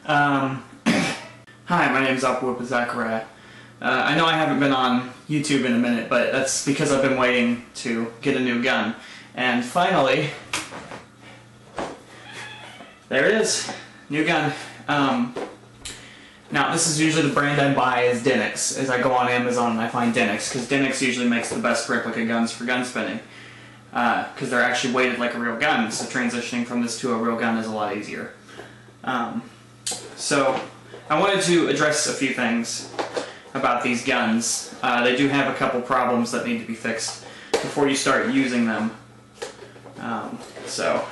Hi, my name is Zachariah. I know I haven't been on YouTube in a minute, but that's because I've been waiting to get a new gun. And finally, there it is, new gun. Now this is usually the brand I buy is Denix. As I go on Amazon and I find Denix, because Denix usually makes the best replica guns for gun spinning. Because they're actually weighted like a real gun, so transitioning from this to a real gun is a lot easier. So I wanted to address a few things about these guns. They do have a couple problems that need to be fixed before you start using them. So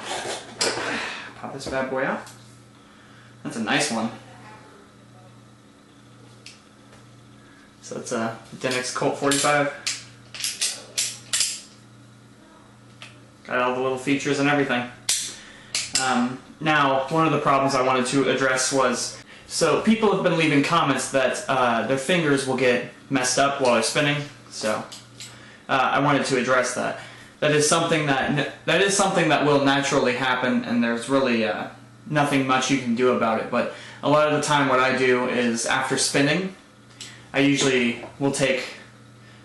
pop this bad boy out. That's a nice one. So it's a Denix Colt 45. Got all the little features and everything. Now, one of the problems I wanted to address was, so people have been leaving comments that their fingers will get messed up while they're spinning. So I wanted to address that. That is something that will naturally happen, and there's really nothing much you can do about it. But a lot of the time, what I do is after spinning, I usually will take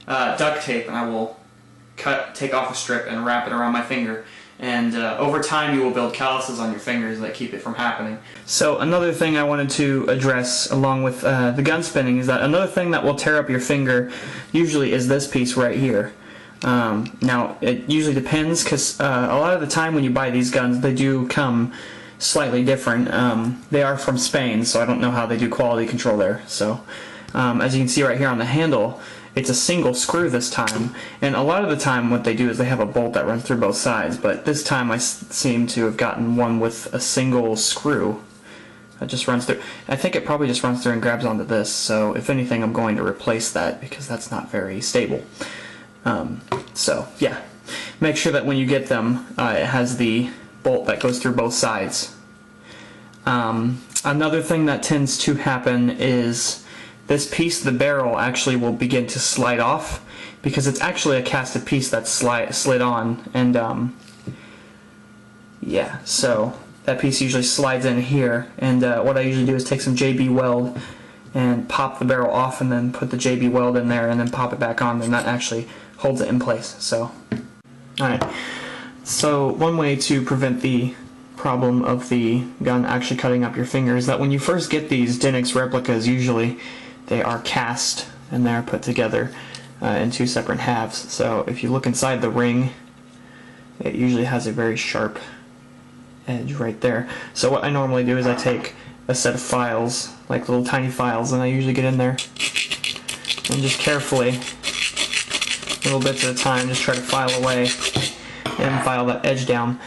duct tape and I will take off a strip and wrap it around my finger, and over time you will build calluses on your fingers that keep it from happening. So another thing I wanted to address along with the gun spinning is that another thing that will tear up your finger usually is this piece right here. Now it usually depends, because a lot of the time when you buy these guns they do come slightly different. They are from Spain, so I don't know how they do quality control there. So as you can see right here on the handle, it's a single screw this time, and a lot of the time what they do is they have a bolt that runs through both sides, but this time I seem to have gotten one with a single screw that just runs through. I think it probably just runs through and grabs onto this, so if anything I'm going to replace that because that's not very stable. So yeah, make sure that when you get them it has the bolt that goes through both sides. Another thing that tends to happen is this piece of the barrel actually will begin to slide off because it's actually a casted piece that's slid on, and yeah, so that piece usually slides in here, and what I usually do is take some JB weld and pop the barrel off and then put the JB weld in there and then pop it back on, and that actually holds it in place. So alright, so one way to prevent the problem of the gun actually cutting up your finger is that when you first get these Denix replicas, usually they are cast and they're put together in two separate halves. So if you look inside the ring, it usually has a very sharp edge right there. So what I normally do is I take a set of files, like little tiny files, and I usually get in there and just carefully, little bits at a time, just try to file away and file that edge down.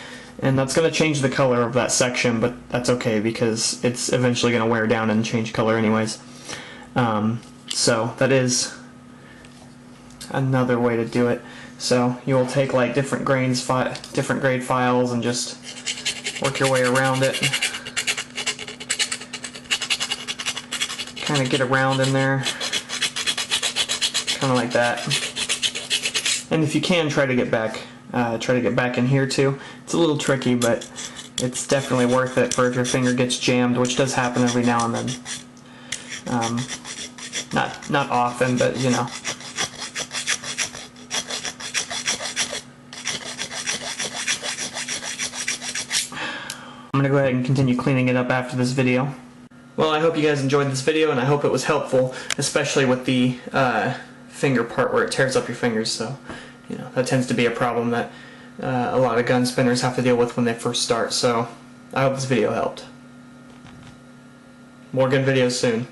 And that's going to change the color of that section, but that's okay because it's eventually going to wear down and change color anyways. So that is another way to do it. So you will take like different grade files and just work your way around it. Kind of get around in there, kind of like that. And if you can, try to get back in here too. It's a little tricky, but it's definitely worth it for if your finger gets jammed, which does happen every now and then. Not often, but you know. I'm gonna go ahead and continue cleaning it up after this video. Well, I hope you guys enjoyed this video, and I hope it was helpful, especially with the finger part where it tears up your fingers. So, you know, that tends to be a problem that a lot of gun spinners have to deal with when they first start. So, I hope this video helped. More gun videos soon.